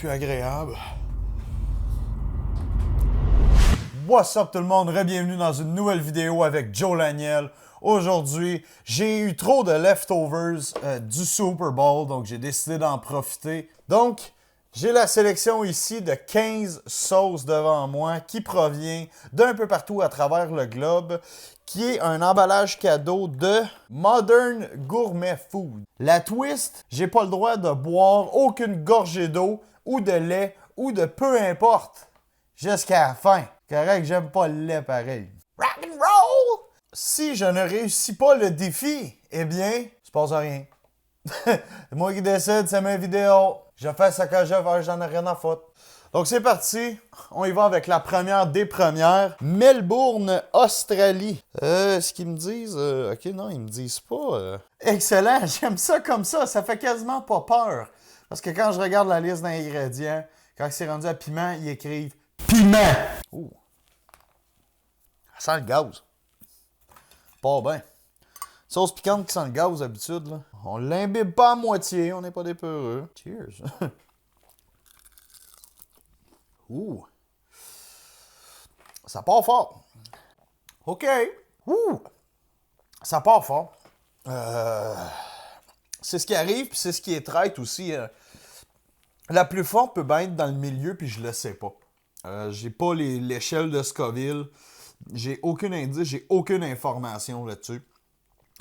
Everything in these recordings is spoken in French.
plus agréable. What's up tout le monde, bienvenue dans une nouvelle vidéo avec Joe Laniel. Aujourd'hui, j'ai eu trop de leftovers du Super Bowl, donc j'ai décidé d'en profiter. Donc, j'ai la sélection ici de 15 sauces devant moi qui provient d'un peu partout à travers le globe, qui est un emballage cadeau de Modern Gourmet Food. La twist, j'ai pas le droit de boire aucune gorgée d'eau ou de lait ou de peu importe jusqu'à la fin. Correct, j'aime pas le lait pareil. Rock and roll! Si je ne réussis pas le défi, eh bien, il se passe rien. C'est moi qui décide, c'est mes vidéos. Je fais ce que je veux, j'en ai rien à foutre. Donc c'est parti, on y va avec la première des premières. Melbourne, Australie. Est-ce qu'ils me disent... ok, non, ils me disent pas... Excellent, j'aime ça comme ça fait quasiment pas peur. Parce que quand je regarde la liste d'ingrédients, quand c'est rendu à piment, ils écrivent piment. Ouh. Ça sent le gaz. Pas bien. Sauce piquante qui sent le gaz d'habitude, là. On l'imbibe pas à moitié, on n'est pas des peureux. Cheers. Ouh. Ça part fort. OK. Ouh. Ça part fort. C'est ce qui arrive, puis c'est ce qui est traite aussi. La plus forte peut bien être dans le milieu, puis je le sais pas. J'ai pas l'échelle de Scoville. J'ai aucun indice, j'ai aucune information là-dessus.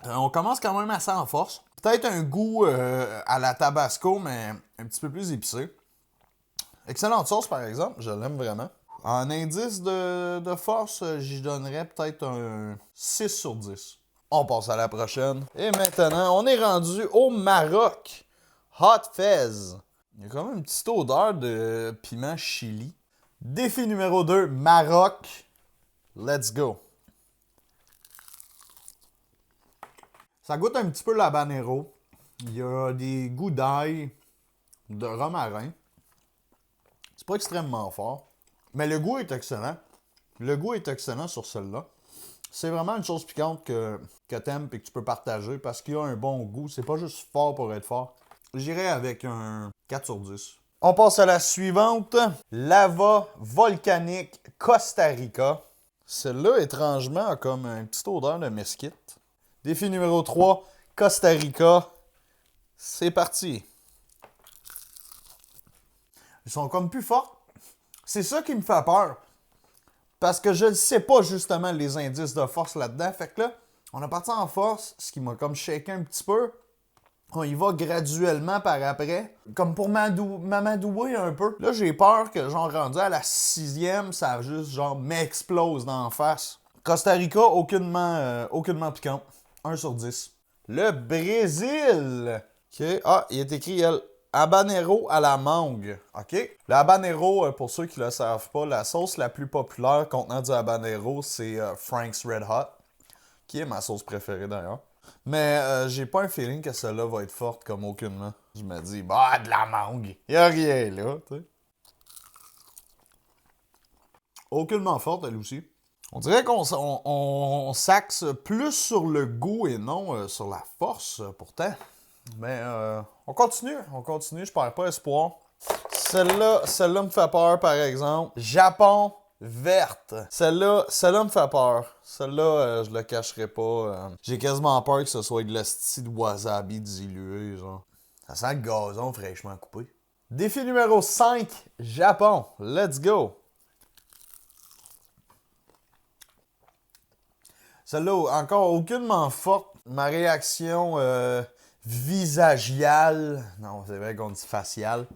On commence quand même assez en force. Peut-être un goût à la Tabasco, mais un petit peu plus épicé. Excellente sauce, par exemple. Je l'aime vraiment. En indice de force, j'y donnerais peut-être un 6 sur 10. On passe à la prochaine. Et maintenant, on est rendu au Maroc. Hot Fez. Il y a quand même une petite odeur de piment chili. Défi numéro 2, Maroc. Let's go. Ça goûte un petit peu l'habanero. Il y a des goûts d'ail, de romarin. C'est pas extrêmement fort. Mais le goût est excellent. Le goût est excellent sur celle-là. C'est vraiment une chose piquante que t'aimes et que tu peux partager parce qu'il y a un bon goût. C'est pas juste fort pour être fort. J'irais avec un 4 sur 10. On passe à la suivante. Lava volcanique Costa Rica. Celle-là, étrangement, a comme une petite odeur de mesquite. Défi numéro 3, Costa Rica. C'est parti. Ils sont comme plus forts. C'est ça qui me fait peur. Parce que je ne sais pas justement les indices de force là-dedans. Fait que là, on a parti en force, ce qui m'a comme shaké un petit peu. On y va graduellement par après. Comme pour m'amadouer un peu. Là, j'ai peur que, genre, rendu à la 6e, ça juste, genre, m'explose d'en face. Costa Rica, aucunement piquant. 1 sur 10. Le Brésil. OK. Ah, il est écrit, habanero à la mangue. OK. Le habanero, pour ceux qui ne le savent pas, la sauce la plus populaire contenant du habanero, c'est Frank's Red Hot, qui est ma sauce préférée d'ailleurs. Mais j'ai pas un feeling que celle-là va être forte comme aucunement. Je me dis, bah, de la mangue. Y a rien là, tu sais. Aucunement forte, elle aussi. On dirait qu'on s'axe plus sur le goût et non sur la force, pourtant. Mais on continue, je perds pas espoir. Celle-là me fait peur, par exemple. Japon verte. Celle-là me fait peur. Celle-là, je le cacherai pas. J'ai quasiment peur que ce soit de l'hostie de wasabi dilué, genre. Ça sent le gazon fraîchement coupé. Défi numéro 5, Japon. Let's go. Celle-là, encore aucunement forte. Ma réaction visagiale. Non, c'est vrai qu'on dit faciale.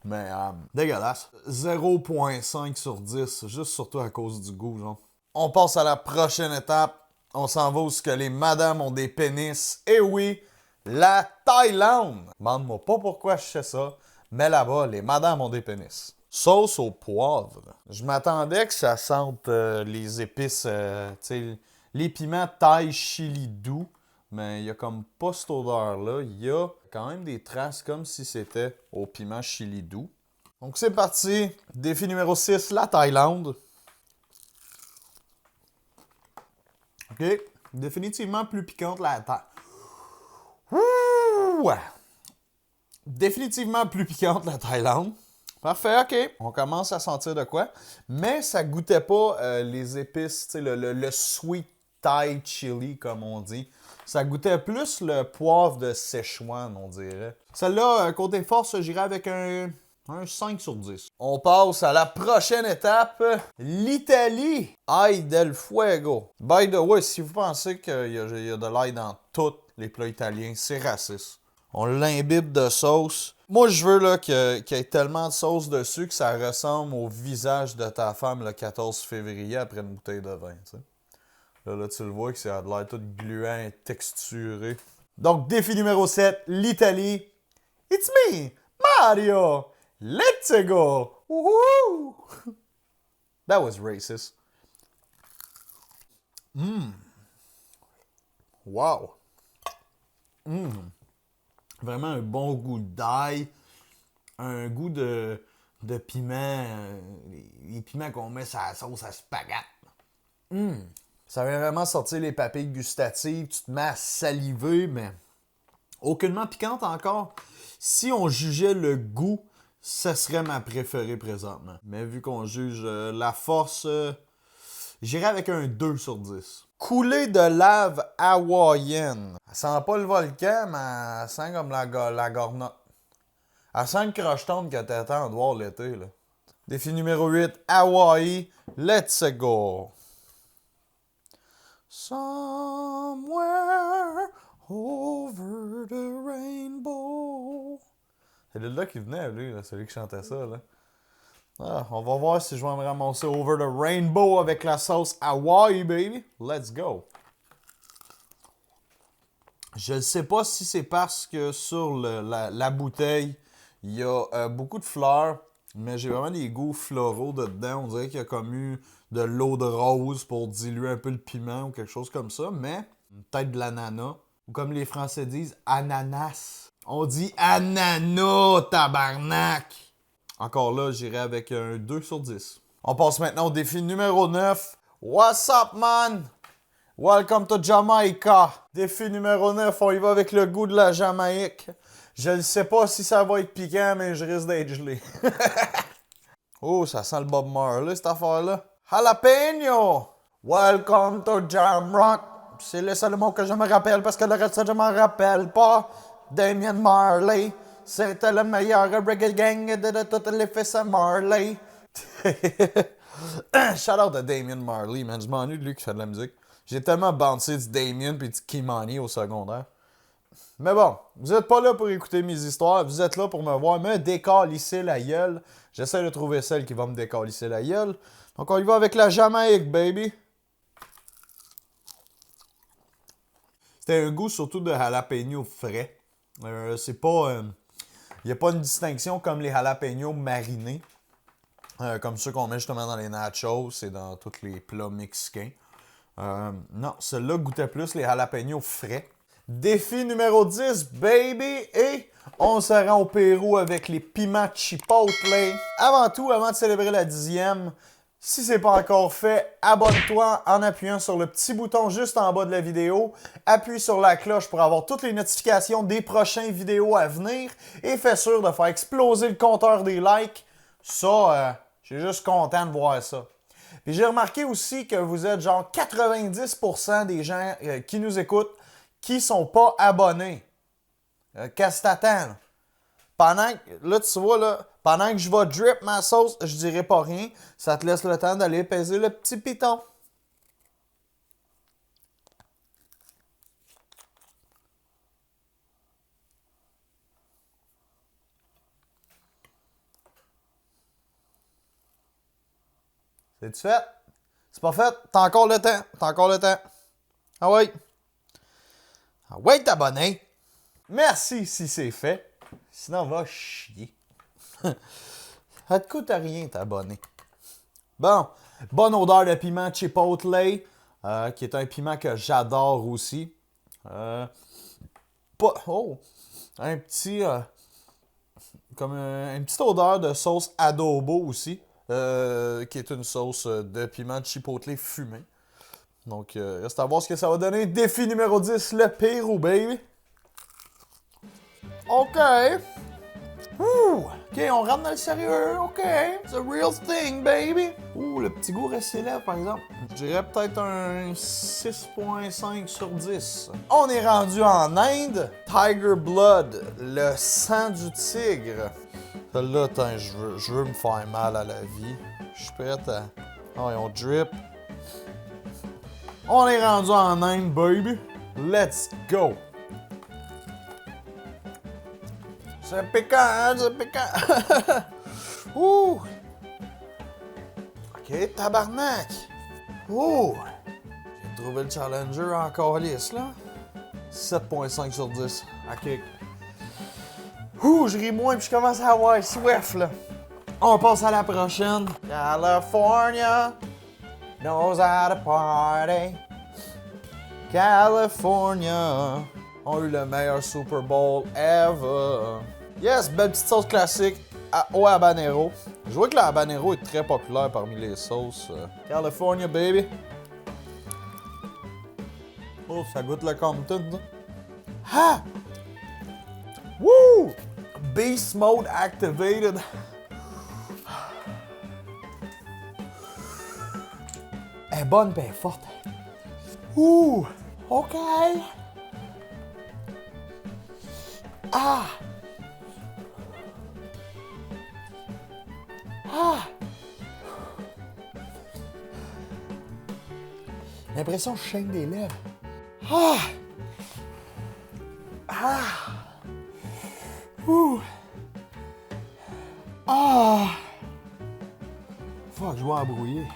Mais dégueulasse. 0.5 sur 10. Juste surtout à cause du goût, genre. On passe à la prochaine étape. On s'en va où ce que les madames ont des pénis. Et oui, la Thaïlande. Demande-moi pas pourquoi je sais ça. Mais là-bas, les madames ont des pénis. Sauce au poivre. Je m'attendais que ça sente les épices, tu sais, les piments thaï chili doux. Mais il n'y a comme pas cette odeur-là. Il y a quand même des traces comme si c'était au piment chili doux. Donc c'est parti. Défi numéro 6, la Thaïlande. OK. Définitivement plus piquante la Thaïlande. Définitivement plus piquante la Thaïlande. Parfait, OK. On commence à sentir de quoi. Mais ça goûtait pas les épices, tu sais, le sweet Thai chili, comme on dit. Ça goûtait plus le poivre de Szechuan, on dirait. Celle-là, côté force, j'irais avec un 5 sur 10. On passe à la prochaine étape, l'Italie. Ail del fuego. By the way, si vous pensez qu'il y a de l'ail dans tous les plats italiens, c'est raciste. On l'imbibe de sauce. Moi, je veux là, qu'il y ait tellement de sauce dessus que ça ressemble au visage de ta femme le 14 février après une bouteille de vin. Tu sais. Là, tu le vois que ça a l'air tout gluant et texturé. Donc, défi numéro 7, l'Italie. It's me, Mario. Let's go! Woohoo! That was racist. Wow! Vraiment un bon goût d'ail, un goût de piment, les piments qu'on met sur la sauce à spaghetti. Ça vient vraiment sortir les papilles gustatives, tu te mets à saliver, mais aucunement piquante encore. Si on jugeait le goût, ça serait ma préférée présentement. Mais vu qu'on juge la force, j'irais avec un 2 sur 10. Coulée de lave hawaïenne. Elle sent pas le volcan, mais elle sent comme la gornotte. Elle sent le crocheton que t'attends de voir l'été. Là. Défi numéro 8, Hawaii, let's go. Somewhere over the rainbow. C'est le là qui venait, lui, là, celui qui chantait ça. Là. Ah, on va voir si je vais me ramasser over the rainbow avec la sauce Hawaii, baby. Let's go. Je ne sais pas si c'est parce que sur la bouteille, il y a beaucoup de fleurs, mais j'ai vraiment des goûts floraux dedans. On dirait qu'il y a comme eu de l'eau de rose pour diluer un peu le piment ou quelque chose comme ça, mais peut-être de l'ananas. Ou comme les Français disent, ananas. On dit ananas, tabarnak! Encore là, j'irai avec un 2 sur 10. On passe maintenant au défi numéro 9. What's up, man? Welcome to Jamaica. Défi numéro 9, on y va avec le goût de la Jamaïque. Je ne sais pas si ça va être piquant, mais je risque d'être gelé. Oh, ça sent le Bob Marley, cette affaire-là. Jalapeno! Welcome to Jamrock. C'est le seul mot que je me rappelle parce que le reste, je m'en rappelle pas. Damian Marley, c'était le meilleur reggae gang de toutes les fils à Marley. Shout out à Damian Marley, man. Je m'ennuie de lui qui fait de la musique. J'ai tellement bouncé du Damien puis du Kimani au secondaire. Mais bon, vous êtes pas là pour écouter mes histoires, vous êtes là pour me voir me décalisser la gueule. J'essaie de trouver celle qui va me décalisser la gueule. Donc on y va avec la Jamaïque, baby. C'était un goût surtout de jalapeno frais. C'est pas... Il n'y a pas une distinction comme les jalapenos marinés. Comme ceux qu'on met justement dans les nachos et dans tous les plats mexicains. Non, celui-là goûtait plus les jalapenos frais. Défi numéro 10, baby! Et on se rend au Pérou avec les piments chipotle. Avant tout, avant de célébrer la 10e, si c'est pas encore fait, abonne-toi en appuyant sur le petit bouton juste en bas de la vidéo. Appuie sur la cloche pour avoir toutes les notifications des prochaines vidéos à venir. Et fais sûr de faire exploser le compteur des likes. Ça, je suis juste content de voir ça. Puis j'ai remarqué aussi que vous êtes genre 90% des gens qui nous écoutent qui sont pas abonnés. Qu'est-ce que t'attends? Là, tu vois, là, pendant que je vais drip ma sauce, je dirai pas rien. Ça te laisse le temps d'aller peser le petit piton. C'est-tu fait? C'est pas fait? T'as encore le temps. T'as encore le temps. Ah oui. Ah ouais, t'abonner. Merci si c'est fait. Sinon, va chier. Ça te coûte rien t'abonner. Bon, bonne odeur de piment chipotle, qui est un piment que j'adore aussi. Un petit... comme une petite odeur de sauce adobo aussi, qui est une sauce de piment chipotle fumé. Donc, reste à voir ce que ça va donner. Défi numéro 10, le Pérou, baby. OK. Ouh! OK, on rentre dans le sérieux. OK. It's a real thing, baby. Ouh, le petit goût reste élève, par exemple. Je dirais peut-être un 6.5 sur 10. On est rendu en Inde. Tiger Blood, le sang du tigre. Celle-là, attends, je veux me faire mal à la vie. Je suis prêt à... Oh, on drip. On est rendu en Inde, baby. Let's go. C'est piquant, hein? C'est piquant. Ouh. OK, tabarnak. Ouh. J'ai trouvé le challenger encore lisse, là. 7.5 sur 10. OK. Ouh, je ris moins puis je commence à avoir soif, là. On passe à la prochaine. California knows how to party. California ont eu le meilleur Super Bowl ever. Yes, belle petite sauce classique au habanero. Je vois que le habanero est très populaire parmi les sauces. California, baby. Oh, ça goûte le Compton, ça. Ha! Woo! Beast mode activated. Elle est bonne pis elle est forte. Ouh! OK! Ah! Ah! J'ai l'impression que je saigne des lèvres. Ah! Ah! Ouh! Ah! Fuck, je vais embrouiller.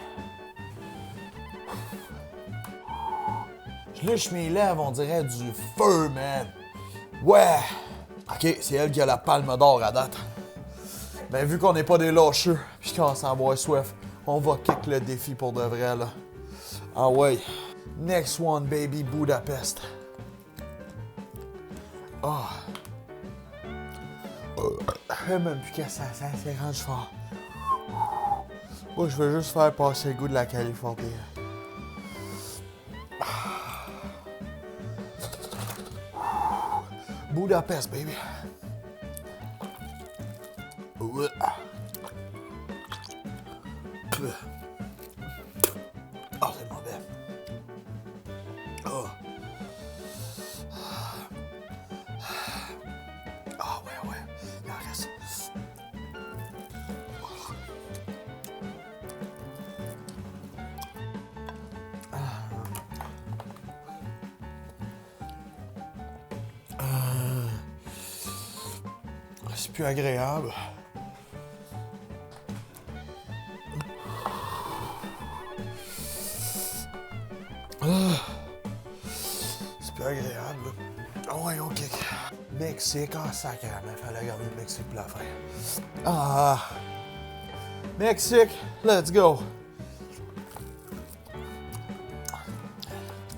Je lèche mes lèvres, on dirait du feu, man. Ouais! OK, c'est elle qui a la palme d'or à date. Ben, vu qu'on n'est pas des lâcheux, puis qu'on s'en boit soif, on va kick le défi pour de vrai, là. Ah ouais. Next one, baby, Budapest. Ah. Je sais même plus que ça rendu fort. Moi, je veux juste faire passer le goût de la Californie. Budapest, baby. Oh, c'est mauvais. Oh. Ah, ouais. Il en reste. C'est plus agréable. C'est plus agréable. Oh, ouais, OK. Mexique, sacrément. Fallait garder le Mexique pour la faire. Ah! Mexique, let's go!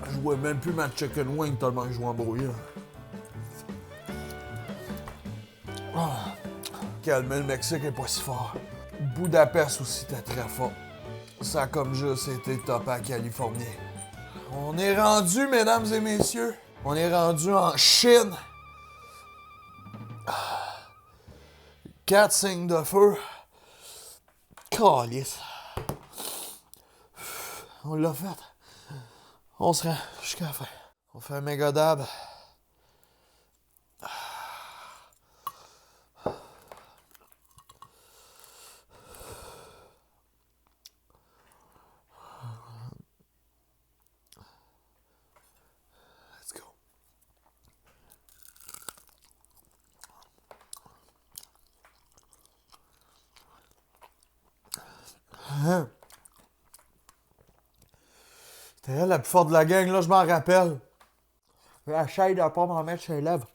Je vois même plus ma chicken wing tellement que je vois embrouiller. Calmer, le Mexique est pas si fort. Budapest aussi était très fort. Ça a comme juste été top à Californie. On est rendu, mesdames et messieurs. On est rendu en Chine. 4 signes de feu. Calice. On l'a fait. On se rend jusqu'à la fin. On fait un méga dab. Let's go. C'était elle la plus forte de la gang, là, je m'en rappelle. La chaîne de pas m'en mettre sur les lèvres.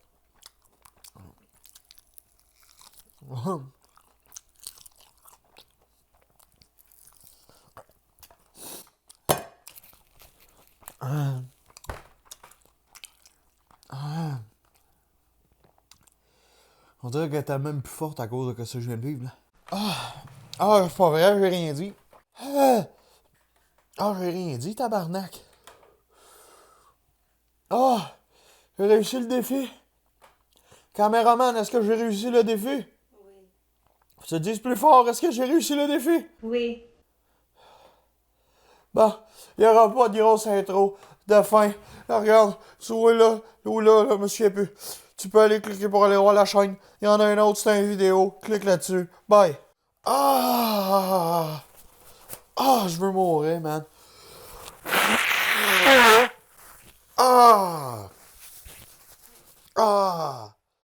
On dirait qu'elle était même plus forte à cause de ce que je viens de vivre, là. C'est pas vrai, j'ai rien dit. J'ai rien dit, tabarnak. J'ai réussi le défi. Caméraman, est-ce que j'ai réussi le défi? Se disent plus fort, est-ce que j'ai réussi le défi? Oui. Bon, il n'y aura pas de grosse intro de fin. Là, regarde, tu vois là, je me souviens plus. Tu peux aller cliquer pour aller voir la chaîne. Il y en a un autre, c'est une vidéo. Clique là-dessus. Bye. Ah! Ah, je veux mourir, man. Ah! Ah!